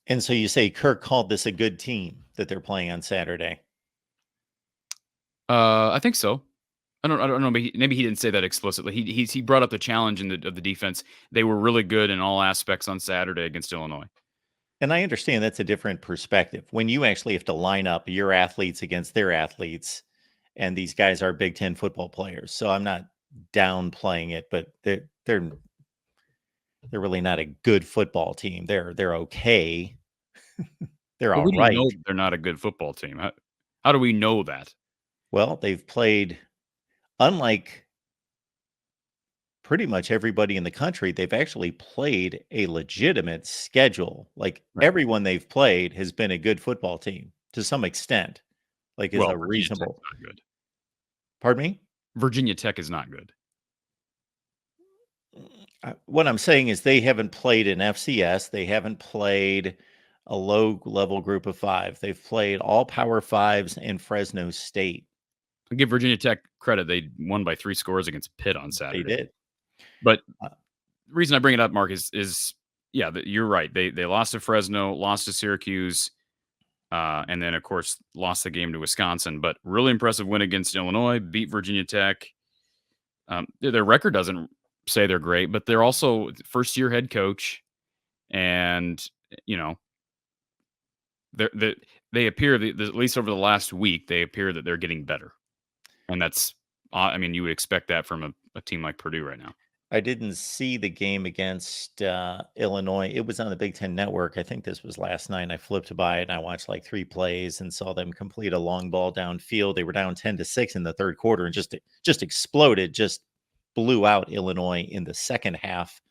And so you say Kirk called this a good team that they're playing on Saturday? I think so. I don't know. Maybe he didn't say that explicitly. He brought up the challenge of the defense. They were really good in all aspects on Saturday against Illinois. And I understand that's a different perspective. When you actually have to line up your athletes against their athletes, and these guys are Big Ten football players. So I'm not downplaying it, but they're really not a good football team. They're okay. They're Well, all we don't right. know they're not a good football team. How do we know that? Well, they've played, unlike pretty much everybody in the country, they've actually played a legitimate schedule. Like Right. everyone they've played has been a good football team to some extent. Like is Well, a Virginia Tech's reasonable. not good. Pardon me? Virginia Tech is not good. What I'm saying is they haven't played an FCS. They haven't played a low level group of five. They've played all Power Fives and Fresno State. I give Virginia Tech credit. They won by 3 scores against Pitt on They Saturday. did. But Uh, the reason I bring it up, Mark, is yeah, you're right. They lost to Fresno, lost to Syracuse, and then of course lost the game to Wisconsin. But really impressive win against Illinois, beat Virginia Tech. Their record doesn't say they're great, but they're also first year head coach, and you know they appear at least over the last week they appear that they're getting better, and that's I mean you would expect that from a team like Purdue right now. I didn't see the game against Illinois. It was on the Big Ten Network. I think this was last night. I flipped by it and I watched like 3 plays and saw them complete a long ball downfield. They were down 10-6 in the third quarter and just exploded, just blew out Illinois in the second half.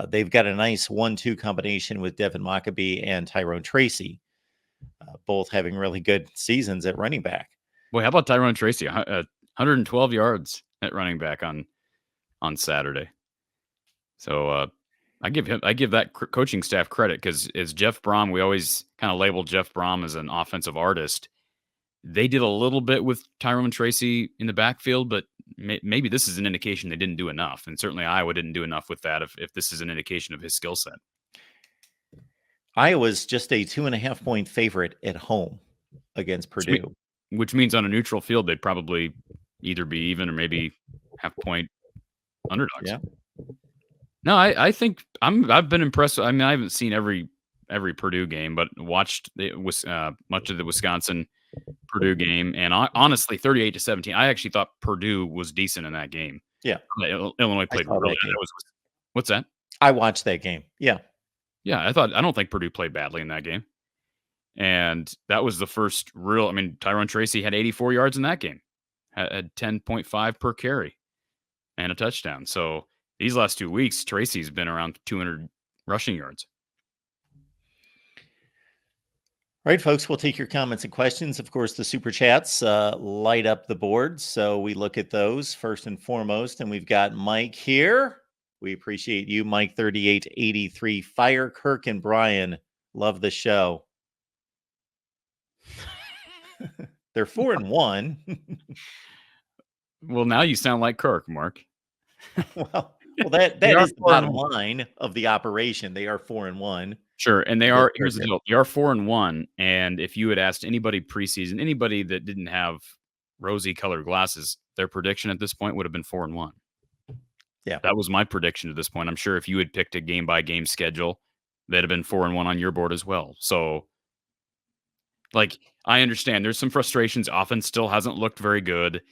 They've got a nice 1-2 combination with Devin Mockabee and Tyrone Tracy, both having really good seasons at running back. Boy, how about Tyrone Tracy? 112 yards at running back on Saturday. So I give that coaching staff credit because as Jeff Brom, we always kind of label Jeff Brom as an offensive artist. They did a little bit with Tyrone Tracy in the backfield, but maybe this is an indication they didn't do enough. And certainly Iowa didn't do enough with that if this is an indication of his skill set. Iowa's just a 2.5-point favorite at home against Purdue. Which means on a neutral field, they'd probably either be even or maybe half-point underdogs. Yeah. No, I think I've been impressed. I mean, I haven't seen every Purdue game, but watched much of the Wisconsin Purdue game, and honestly, 38-17. I actually thought Purdue was decent in that game. Yeah. Illinois played really. What's that? I watched that game. Yeah. Yeah, I don't think Purdue played badly in that game, and that was the first real. I mean, Tyrone Tracy had 84 yards in that game, had 10.5 per carry, and a touchdown. So these last 2 weeks, Tracy's been around 200 rushing yards. All right, folks, we'll take your comments and questions. Of course, the super chats light up the board, so we look at those first and foremost. And we've got Mike here. We appreciate you, Mike 3883. Fire Kirk and Brian. Love the show. They're 4-1. Well, now you sound like Kirk, Mark. well, that is the bottom line of the operation. They are 4-1. Sure, and they are. Here's the deal: they are 4-1. And if you had asked anybody preseason, anybody that didn't have rosy-colored glasses, their prediction at this point would have been 4-1. Yeah, that was my prediction at this point. I'm sure if you had picked a game-by-game schedule, they'd have been 4-1 on your board as well. So, like, I understand there's some frustrations. Offense still hasn't looked very good.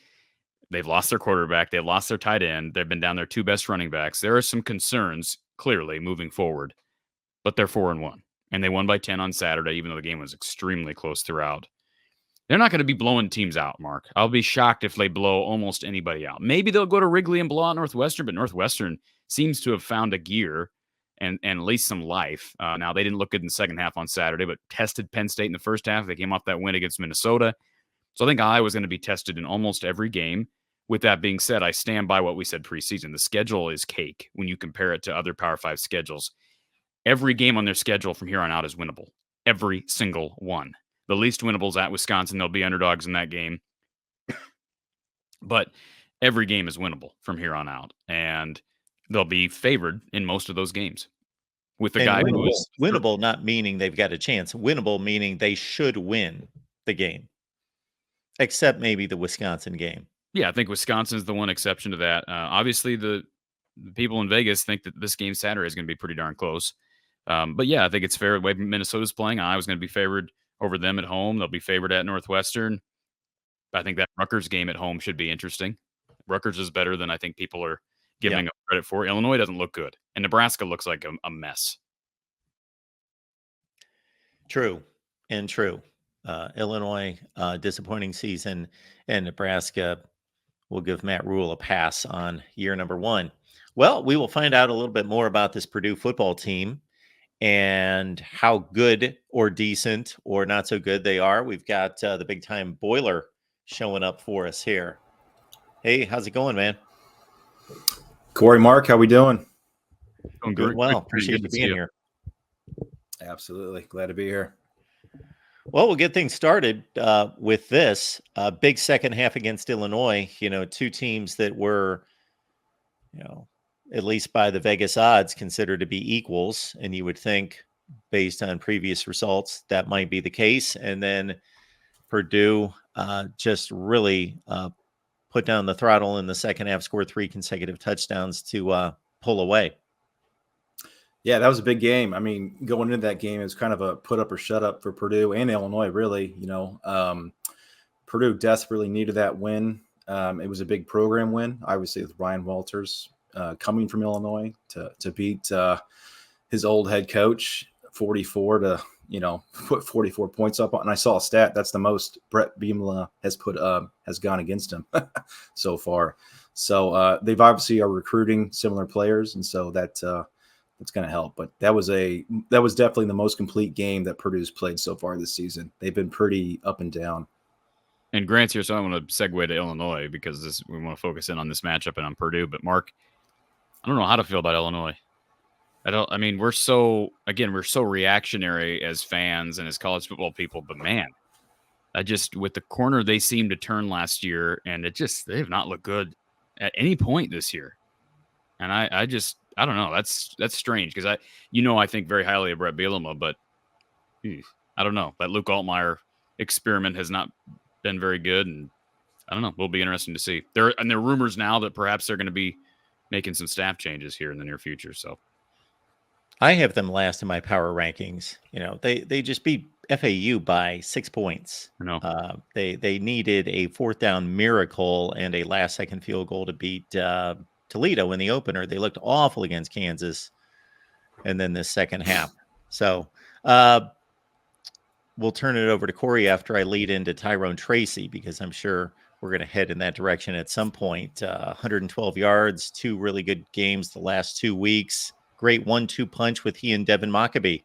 They've lost their quarterback. They've lost their tight end. They've been down their 2 best running backs. There are some concerns, clearly, moving forward. But they're 4-1. And they won by 10 on Saturday, even though the game was extremely close throughout. They're not going to be blowing teams out, Mark. I'll be shocked if they blow almost anybody out. Maybe they'll go to Wrigley and blow out Northwestern, but Northwestern seems to have found a gear and at least some life. Now, they didn't look good in the second half on Saturday, but tested Penn State in the first half. They came off that win against Minnesota. So I think Iowa's going to be tested in almost every game. With that being said, I stand by what we said preseason. The schedule is cake when you compare it to other Power 5 schedules. Every game on their schedule from here on out is winnable. Every single one. The least winnable is at Wisconsin. They'll be underdogs in that game. But every game is winnable from here on out. And they'll be favored in most of those games. with the And guy winnable, who's winnable, not meaning they've got a chance. Winnable meaning they should win the game, except maybe the Wisconsin game. yeah, I think Wisconsin's the one exception to that. Obviously, the people in Vegas think that this game Saturday is going to be pretty darn close. But yeah, I think it's fair. The way Minnesota's playing, Iowa's going to be favored over them at home. They'll be favored at Northwestern. I think that Rutgers game at home should be interesting. Rutgers is better than I think people are Yeah, giving them credit for. Illinois doesn't look good, and Nebraska looks like a mess. true and true. Illinois, disappointing season, and Nebraska will give Matt Rule a pass on year number one. Well, we will find out a little bit more about this Purdue football team and how good or decent or not so good they are. We've got the big time boiler showing up for us here. Hey, how's it going, man? Corey, Mark, how we doing? Doing well. Appreciate Good you to see being you. here. Absolutely. Glad to be here. Well, we'll get things started with this big second half against Illinois. You know, two teams that were, you know, at least by the Vegas odds, considered to be equals. And you would think, based on previous results, that might be the case. And then Purdue just really put down the throttle in the second half, scored 3 consecutive touchdowns to pull away. Yeah, that was a big game. I mean, going into that game, it was kind of a put up or shut up for Purdue and Illinois, really. Purdue desperately needed that win. It was a big program win, obviously, with Ryan Walters coming from Illinois to beat his old head coach 44 to, put 44 points up. And I saw a stat that's the most Brett Bielema has gone against him so far. So they've obviously are recruiting similar players, and so that's going to help. But that was definitely the most complete game that Purdue's played so far this season. They've been pretty up and down. And Grant's here, so I want to segue to Illinois because we want to focus in on this matchup and on Purdue. But Mark, I don't know how to feel about Illinois. We're so reactionary as fans and as college football people, but man, with the corner they seemed to turn last year, and they have not looked good at any point this year. And I don't know. That's strange because I think very highly of Brett Bielema, but I don't know. That Luke Altmaier experiment has not been very good, and I don't know. Will be interesting to see. There are rumors now that perhaps they're going to be making some staff changes here in the near future. So I have them last in my power rankings. You know, they just beat FAU by 6 points. I know. They needed a fourth down miracle and a last second field goal to beat Toledo in the opener. They looked awful against Kansas, and then this second half. So we'll turn it over to Corey after I lead into Tyrone Tracy, because I'm sure we're going to head in that direction at some point. 112 yards, 2 really good games the last 2 weeks. Great 1-2 punch with he and Devin Mockabee.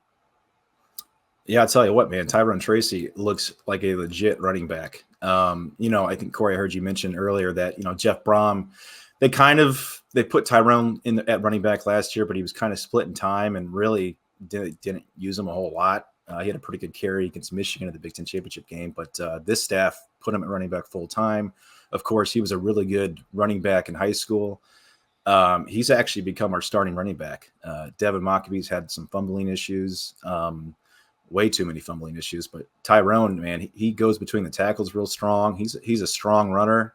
Yeah, I'll tell you what, man, Tyrone Tracy looks like a legit running back. I think, Corey, I heard you mention earlier that, Jeff Brom, they put Tyrone at running back last year, but he was kind of split in time and really didn't use him a whole lot. He had a pretty good carry against Michigan in the Big Ten championship game, but this staff put him at running back full time. Of course, he was a really good running back in high school. He's actually become our starting running back. Devin Mockabee's had some fumbling issues, way too many fumbling issues, but Tyrone, man, he goes between the tackles real strong. He's a strong runner.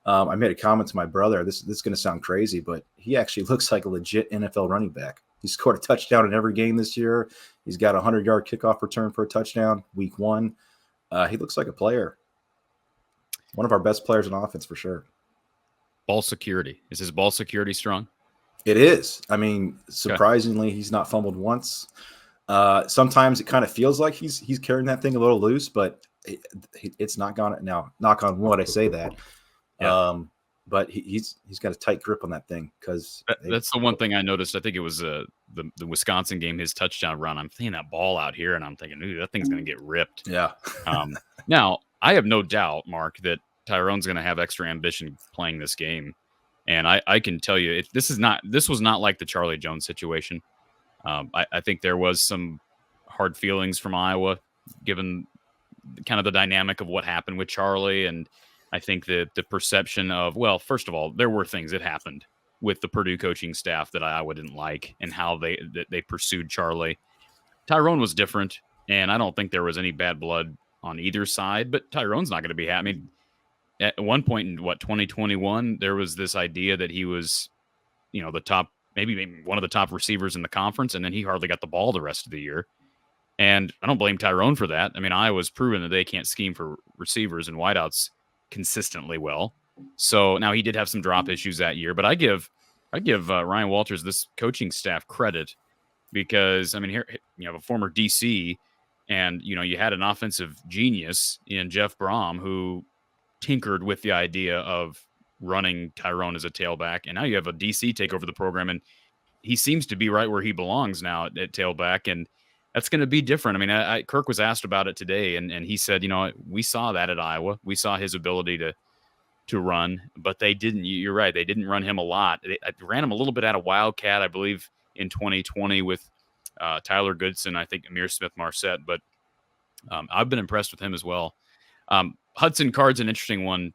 I made a comment to my brother. This is going to sound crazy, but he actually looks like a legit NFL running back. He scored a touchdown in every game this year. He's got a 100-yard kickoff return for a touchdown week 1. He looks like a player. One of our best players in offense for sure. Ball security. Is his ball security strong? It is. I mean, surprisingly, he's not fumbled once. Sometimes it kind of feels like he's carrying that thing a little loose, but it's not gone now. Knock on wood, I say that. Yeah. But he's got a tight grip on that thing because that's the one thing I noticed. I think it was the Wisconsin game, his touchdown run. I'm seeing that ball out here, and I'm thinking, ooh, that thing's going to get ripped. Yeah. Now, I have no doubt, Mark, that Tyrone's going to have extra ambition playing this game, and I can tell you, this was not like the Charlie Jones situation. I think there was some hard feelings from Iowa, given kind of the dynamic of what happened with Charlie, and I think that the perception of, well, first of all, there were things that happened with the Purdue coaching staff that Iowa didn't like and how they pursued Charlie. Tyrone was different, and I don't think there was any bad blood on either side, but Tyrone's not going to be happy. I mean, at one point in 2021, there was this idea that he was, the top, maybe one of the top receivers in the conference, and then he hardly got the ball the rest of the year. And I don't blame Tyrone for that. I mean, Iowa's proven that they can't scheme for receivers and wideouts consistently well. So now he did have some drop issues that year, but I give Ryan Walters, this coaching staff, credit because, I mean, here you have a former DC, and you had an offensive genius in Jeff Brom who tinkered with the idea of running Tyrone as a tailback, and now you have a DC take over the program, and he seems to be right where he belongs now at tailback, and that's going to be different. I mean, Kirk was asked about it today, and he said, we saw that at Iowa. We saw his ability to run, but they didn't. You're right. They didn't run him a lot. They ran him a little bit out of Wildcat, I believe, in 2020 with Tyler Goodson, I think Amir Smith-Marset, but I've been impressed with him as well. Hudson Card's an interesting one,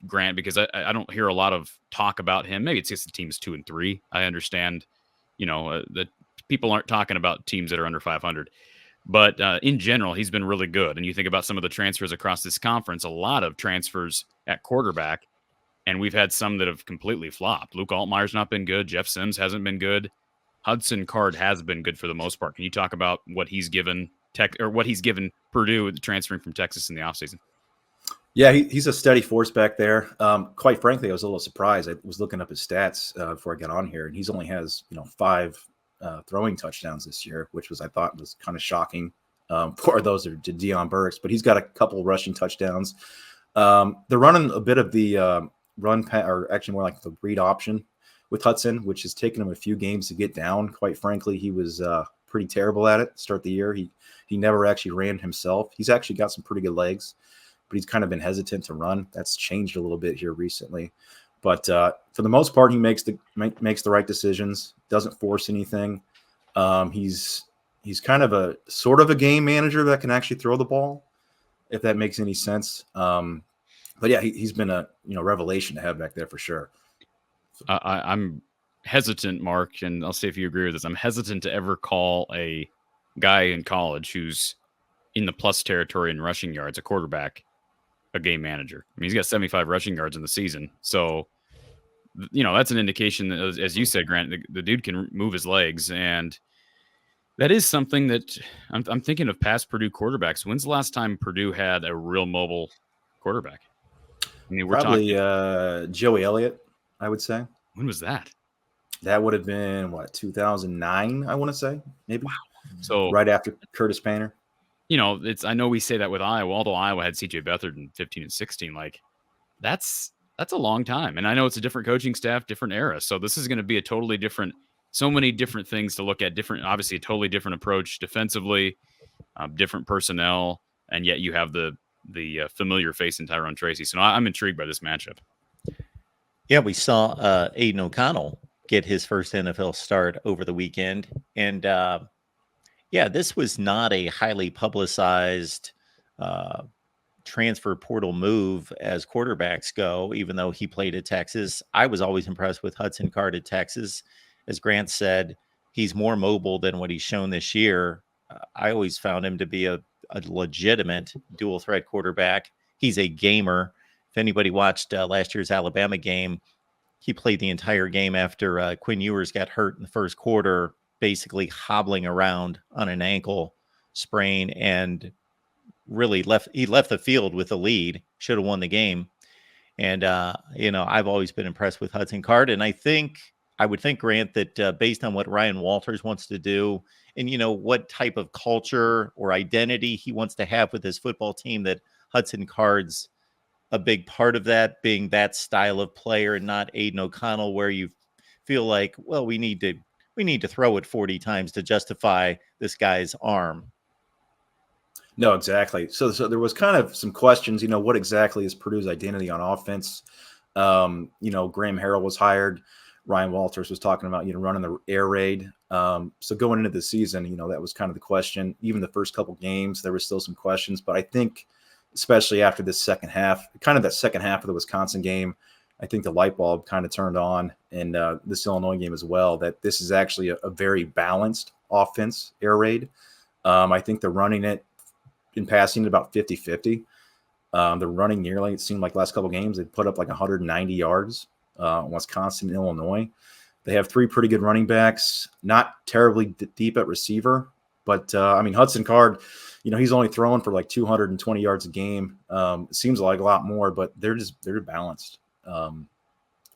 Grant, because I don't hear a lot of talk about him. Maybe it's just the team's 2-3. I understand, that people aren't talking about teams that are under 500. But in general, he's been really good. And you think about some of the transfers across this conference, a lot of transfers at quarterback, and we've had some that have completely flopped. Luke Altmaier's not been good. Jeff Sims hasn't been good. Hudson Card has been good for the most part. Can you talk about what he's given what he's given Purdue transferring from Texas in the offseason? Yeah, he's a steady force back there. Quite frankly, I was a little surprised. I was looking up his stats before I got on here, and he's only has 5 throwing touchdowns this year, which I thought was kind of shocking for those that did Deion Burks. But he's got a couple rushing touchdowns. They're running a bit of the or actually more like the read option with Hudson, which has taken him a few games to get down. Quite frankly, he was pretty terrible at it to start the year. He never actually ran himself. He's actually got some pretty good legs, but he's kind of been hesitant to run. That's changed a little bit here recently. But for the most part, he makes the right decisions, doesn't force anything. He's kind of a sort of a game manager that can actually throw the ball, if that makes any sense. But yeah, he's been a revelation to have back there for sure. I'm hesitant, Mark, and I'll see if you agree with this. I'm hesitant to ever call a guy in college who's in the plus territory in rushing yards, a quarterback, a game manager. I mean, he's got 75 rushing yards in the season. So, that's an indication that, as you said, Grant, the dude can move his legs. And that is something that I'm thinking of past Purdue quarterbacks. When's the last time Purdue had a real mobile quarterback? I mean, we're probably talking Joey Elliott, I would say. When was that? That would have been 2009, I want to say, maybe. Wow. So right after Curtis Painter. I know we say that with Iowa, although Iowa had CJ Beathard in 15 and 16, like that's a long time. And I know it's a different coaching staff, different era. So this is going to be a totally different, so many different things to look at, obviously a totally different approach defensively, different personnel. And yet you have the familiar face in Tyrone Tracy. So I'm intrigued by this matchup. Yeah, we saw Aiden O'Connell get his first NFL start over the weekend. And this was not a highly publicized transfer portal move as quarterbacks go, even though he played at Texas. I was always impressed with Hudson Card at Texas. As Grant said, he's more mobile than what he's shown this year. I always found him to be a legitimate dual threat quarterback. He's a gamer. If anybody watched last year's Alabama game, he played the entire game after Quinn Ewers got hurt in the first quarter, basically hobbling around on an ankle sprain, and really left the field with the lead. Should have won the game. And I've always been impressed with Hudson Card, and I would think, Grant, that based on what Ryan Walters wants to do, and what type of culture or identity he wants to have with his football team, that Hudson Card's a big part of that, being that style of player and not Aiden O'Connell, where you feel like, well, we need to throw it 40 times to justify this guy's arm. No, exactly. So there was kind of some questions, what exactly is Purdue's identity on offense? Graham Harrell was hired. Ryan Walters was talking about, running the air raid. So going into the season, that was kind of the question. Even the first couple games, there were still some questions, but I think especially after this second half, kind of that second half of the Wisconsin game, I think the light bulb kind of turned on in this Illinois game as well, that this is actually a very balanced offense, air raid. I think they're running it in passing at about 50-50. They're running nearly, it seemed like last couple of games, they put up like 190 yards, Wisconsin and Illinois. They have 3 pretty good running backs, not terribly deep at receiver, but I mean, Hudson Card, he's only throwing for like 220 yards a game. It seems like a lot more, but they're balanced.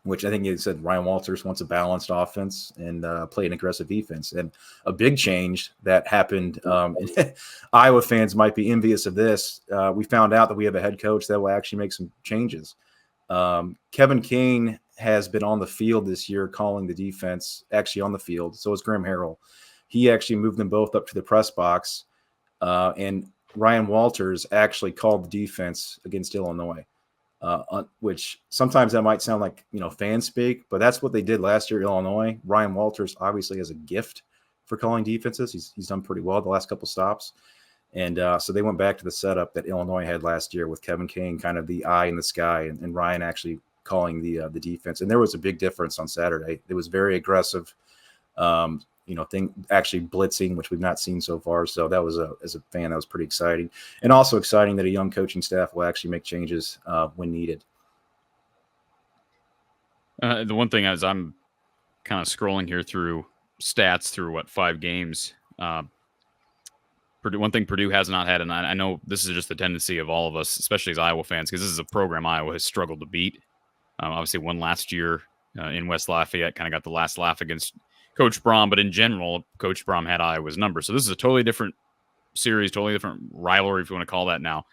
Which I think you said Ryan Walters wants a balanced offense and play an aggressive defense. And a big change that happened, and Iowa fans might be envious of this. We found out that we have a head coach that will actually make some changes. Kevin King has been on the field this year calling the defense, actually on the field. So is Graham Harrell. He actually moved them both up to the press box. And Ryan Walters actually called the defense against Illinois. Which sometimes that might sound like, fan speak, but that's what they did last year at Illinois. Ryan Walters obviously has a gift for calling defenses. He's done pretty well the last couple stops. And so they went back to the setup that Illinois had last year with Kevin King, kind of the eye in the sky, and Ryan actually calling the defense. And there was a big difference on Saturday. It was very aggressive, thing actually blitzing, which we've not seen so far. So that was as a fan, that was pretty exciting, and also exciting that a young coaching staff will actually make changes when needed. The one thing as I'm kind of scrolling here through stats through 5 games, Purdue, one thing Purdue has not had, and I know this is just the tendency of all of us, especially as Iowa fans, because this is a program Iowa has struggled to beat. Obviously won last year in West Lafayette, kind of got the last laugh against Coach Brom, but in general, Coach Brom had Iowa's number. So this is a totally different series, totally different rivalry, if you want to call that now.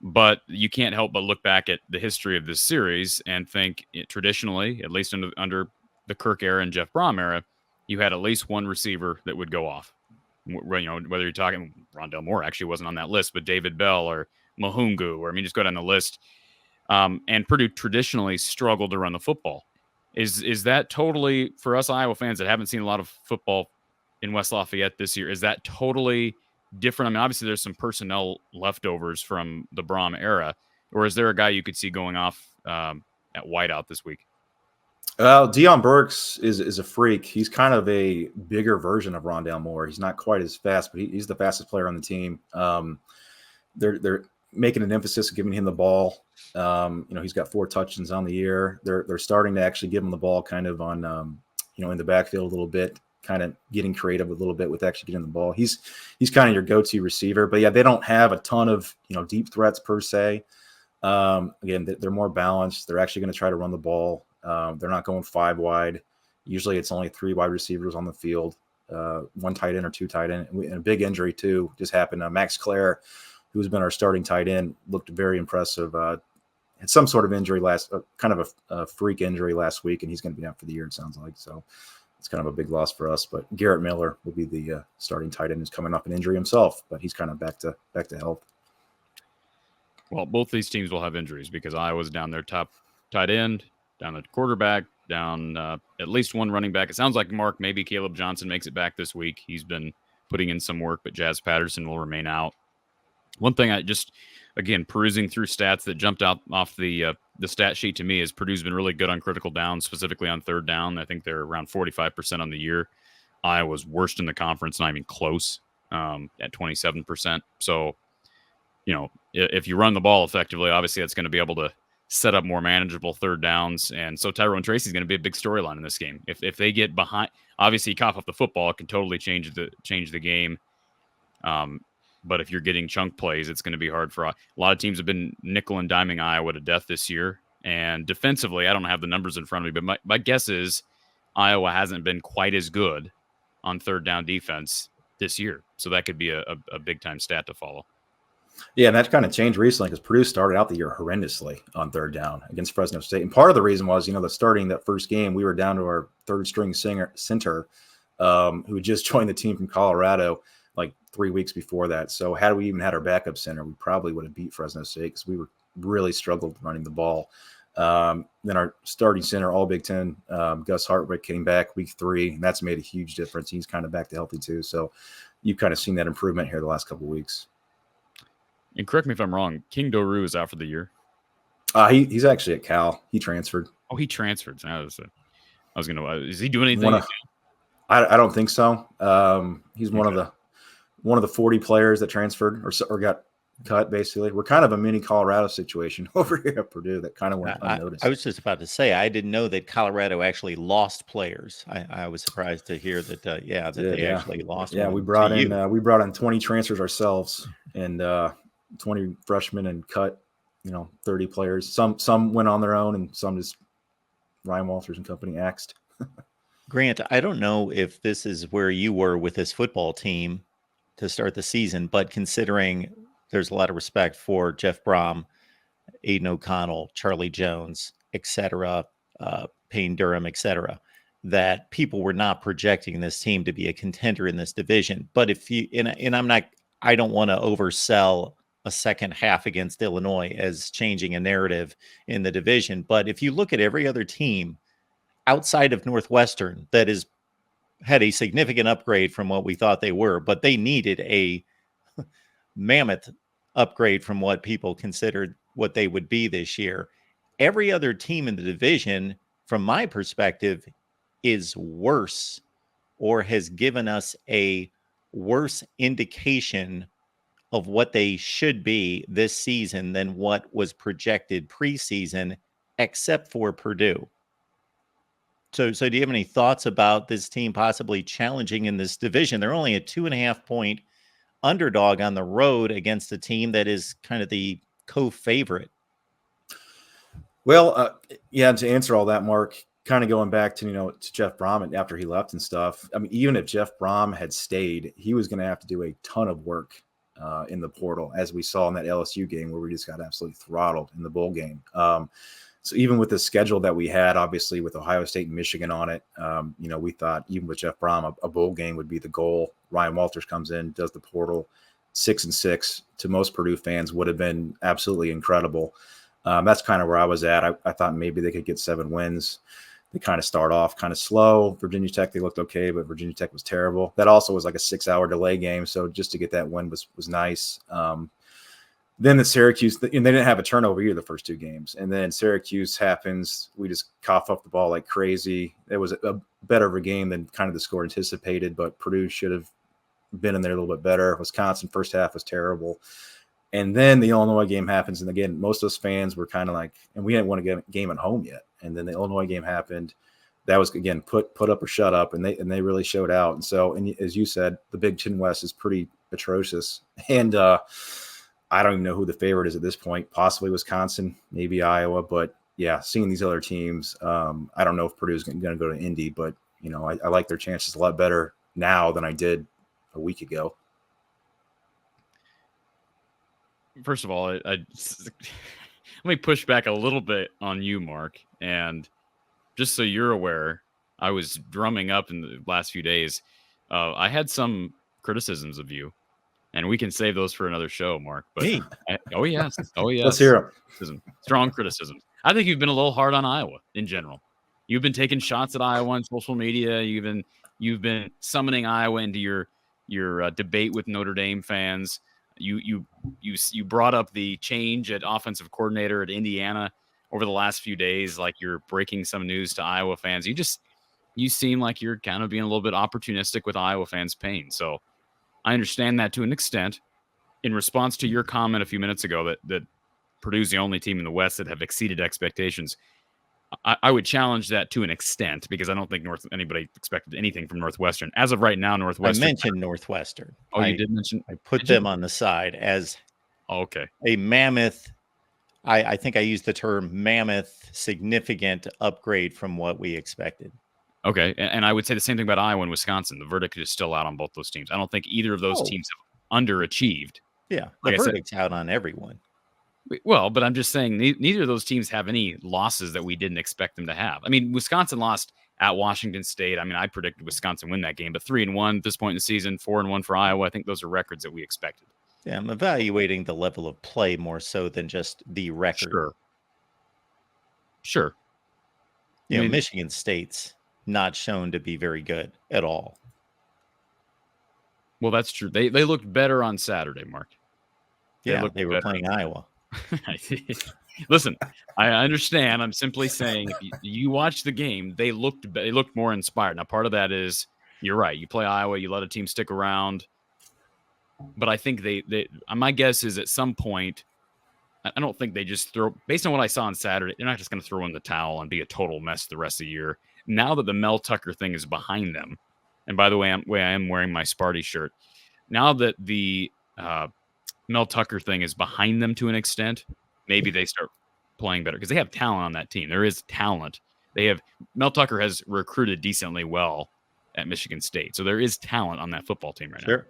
But you can't help but look back at the history of this series and think traditionally, at least under the Kirk era and Jeff Brom era, you had at least one receiver that would go off. Whether you're talking Rondell Moore actually wasn't on that list, but David Bell or Mahungu, or just go down the list. And Purdue traditionally struggled to run the football. Is that totally, for us Iowa fans that haven't seen a lot of football in West Lafayette this year, is that totally different? I mean, obviously there's some personnel leftovers from the Brom era, or is there a guy you could see going off at wideout this week? Deion Burks is a freak. He's kind of a bigger version of Rondell Moore. He's not quite as fast, but he's the fastest player on the team. They're making an emphasis of giving him the ball. He's got 4 touchdowns on the year. They're starting to actually give him the ball kind of on, in the backfield a little bit, kind of getting creative a little bit with actually getting the ball. He's kind of your go-to receiver, but yeah, they don't have a ton of, deep threats per se. Again, they're more balanced. They're actually going to try to run the ball. They're not going 5 wide. Usually it's only 3 wide receivers on the field, 1 tight end or 2 tight end. And a big injury too just happened. Max Clare, who's been our starting tight end, looked very impressive. Had some sort of injury kind of a freak injury last week, and he's going to be out for the year, it sounds like. So it's kind of a big loss for us. But Garrett Miller will be the starting tight end, who's coming off an injury himself, but he's kind of back to health. Well, both these teams will have injuries because Iowa's down their top tight end, down the quarterback, down at least 1 running back. It sounds like maybe Caleb Johnson makes it back this week. He's been putting in some work, but Jazz Patterson will remain out. One thing I just, again, perusing through stats that jumped out off the stat sheet to me is Purdue's been really good on critical downs, specifically on 3rd down. I think they're around 45% on the year. Iowa's worst in the conference, not even close, at 27%. So, if you run the ball effectively, obviously that's going to be able to set up more manageable 3rd downs. And so Tyrone Tracy is going to be a big storyline in this game. If they get behind, obviously cough up the football, it can totally change the game. But if you're getting chunk plays, it's going to be hard for a lot of teams have been nickel and diming Iowa to death this year. And defensively, I don't have the numbers in front of me, but my guess is Iowa hasn't been quite as good on 3rd down defense this year. So that could be a big time stat to follow. Yeah, and that kind of changed recently because Purdue started out the year horrendously on 3rd down against Fresno State. And part of the reason was, the starting that first game, we were down to our 3rd string center who had just joined the team from Colorado like 3 weeks before that. So had we even had our backup center, we probably would have beat Fresno State because we were really struggled running the ball. Then our starting center, all Big Ten, Gus Hartwick came back week 3, and that's made a huge difference. He's kind of back to healthy too. So you've kind of seen that improvement here the last couple of weeks. And correct me if I'm wrong, King Doru is out for the year. He's actually at Cal. He transferred. Oh, he transferred. I was going to. Is he doing anything? I don't think so. He's one of the 40 players that transferred or got cut. Basically, we're kind of a mini Colorado situation over here at Purdue that kind of went unnoticed. I was just about to say I didn't know that Colorado actually lost players. I was surprised to hear that. They actually lost. Yeah, we brought in 20 transfers ourselves and 20 freshmen and cut 30 players. Some went on their own and some just Ryan Walters and company axed. Grant, I don't know if this is where you were with this football team to start the season, but considering there's a lot of respect for Jeff Brom, Aiden O'Connell, Charlie Jones, etc., Payne Durham, etc., that people were not projecting this team to be a contender in this division. But if you I don't want to oversell a second half against Illinois as changing a narrative in the division. But if you look at every other team outside of Northwestern that has had a significant upgrade from what we thought they were, but they needed a mammoth upgrade from what people considered what they would be this year. Every other team in the division, from my perspective, is worse or has given us a worse indication of what they should be this season than what was projected preseason, except for Purdue. So do you have any thoughts about this team possibly challenging in this division? They're only a 2.5-point underdog on the road against a team that is kind of the co-favorite. Well, to answer all that, Mark, kind of going back to, to Jeff Brom after he left and stuff. I mean, even if Jeff Brom had stayed, he was going to have to do a ton of work in the portal, as we saw in that LSU game where we just got absolutely throttled in the bowl game. So even with the schedule that we had, obviously with Ohio State and Michigan on it, we thought even with Jeff Brom, a bowl game would be the goal. Ryan Walters comes in, does the portal, 6-6 to most Purdue fans would have been absolutely incredible. That's kind of where I was at. I thought maybe they could get 7 wins. They kind of start off kind of slow. Virginia Tech, they looked okay, but Virginia Tech was terrible. That also was like a 6-hour delay game. So just to get that win was nice. Then the Syracuse, and they didn't have a turnover either the first 2 games. And then Syracuse happens. We just cough up the ball like crazy. It was a better of a game than kind of the score anticipated, but Purdue should have been in there a little bit better. Wisconsin first half was terrible. And then the Illinois game happens. And again, most of us fans were kind of like, and we didn't want to get a game at home yet. And then the Illinois game happened. That was, again, put up or shut up. And they really showed out. And so, and as you said, the Big Ten West is pretty atrocious. And I don't even know who the favorite is at this point. Possibly Wisconsin, maybe Iowa. But yeah, seeing these other teams, I don't know if Purdue is going to go to Indy, but I like their chances a lot better now than I did a week ago. First of all, let me push back a little bit on you, Mark. And just so you're aware, I was drumming up in the last few days. I had some criticisms of you. And we can save those for another show, Mark. But oh yes, let's hear them. Strong criticism. I think you've been a little hard on Iowa in general. You've been taking shots at Iowa on social media. You've been summoning Iowa into your debate with Notre Dame fans. You brought up the change at offensive coordinator at Indiana over the last few days, like you're breaking some news to Iowa fans. You seem like you're kind of being a little bit opportunistic with Iowa fans' pain. So I understand that to an extent. In response to your comment a few minutes ago that Purdue's the only team in the West that have exceeded expectations, I would challenge that to an extent because I don't think anybody expected anything from Northwestern. As of right now, Northwestern. I mentioned Northwestern. Oh, you did mention? I put them on the side as a mammoth. I think I used the term mammoth, significant upgrade from what we expected. Okay, and I would say the same thing about Iowa and Wisconsin. The verdict is still out on both those teams. I don't think either of those teams have underachieved. Yeah, the verdict's out on everyone. Well, but I'm just saying neither of those teams have any losses that we didn't expect them to have. I mean, Wisconsin lost at Washington State. I mean, I predicted Wisconsin win that game, but 3-1 at this point in the season, 4-1 for Iowa. I think those are records that we expected. Yeah, I'm evaluating the level of play more so than just the record. Sure. Michigan State's not shown to be very good at all. Well, that's true. They looked better on Saturday, Mark. They were playing Iowa. Listen, I understand. I'm simply saying, if you watch the game, they looked more inspired. Now, part of that is you're right. You play Iowa, you let a team stick around, but I think my guess is at some point, I don't think they just throw. Based on what I saw on Saturday, they're not just going to throw in the towel and be a total mess the rest of the year. Now that the Mel Tucker thing is behind them, and by the way, I am wearing my Sparty shirt. Now that the Mel Tucker thing is behind them to an extent, maybe they start playing better because they have talent on that team. There is talent. Mel Tucker has recruited decently well at Michigan State, so there is talent on that football team right now. Sure.